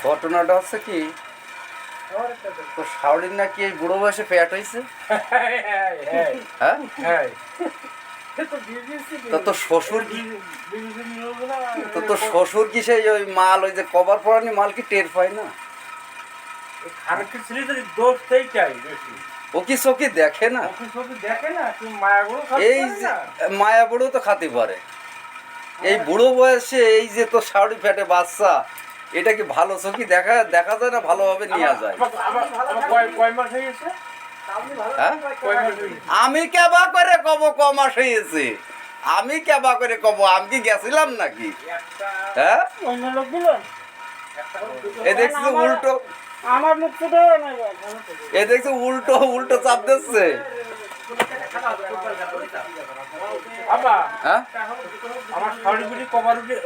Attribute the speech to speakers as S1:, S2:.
S1: ঘটনাটা হচ্ছে কি, তো শাওরির নাকি এই বুড়ো বয়সে পেট হয়েছে। হ্যাঁ, তো তোর শ্বশুর কি, তো তোর শ্বশুর কি সেই ওই মাল, ওই যে কভার পরানি মাল কি টের পায় না? ও কি চোখে দেখে না? এই যে মায়া বুড়ো তো খাতে পারে, এই বুড়ো বয়সে এই যে তোর শাওরি পেটে বাচ্চা, এটা কি ভালো চোখে দেখা দেখা যায় না? ভালোভাবে নেওয়া যায়? হ্যাঁ, আমি কেবা করে কব কমাস হয়েছে, আমি কেবা করে কব, আমি কি গেছিলাম নাকি? হ্যাঁ, এ দেখছি উল্টো,
S2: আমার মুখ
S1: এ দেখছি উল্টো উল্টো চাপ দিচ্ছে। হ্যাঁ,
S3: আমার শাড়িগুলি কভার উঠে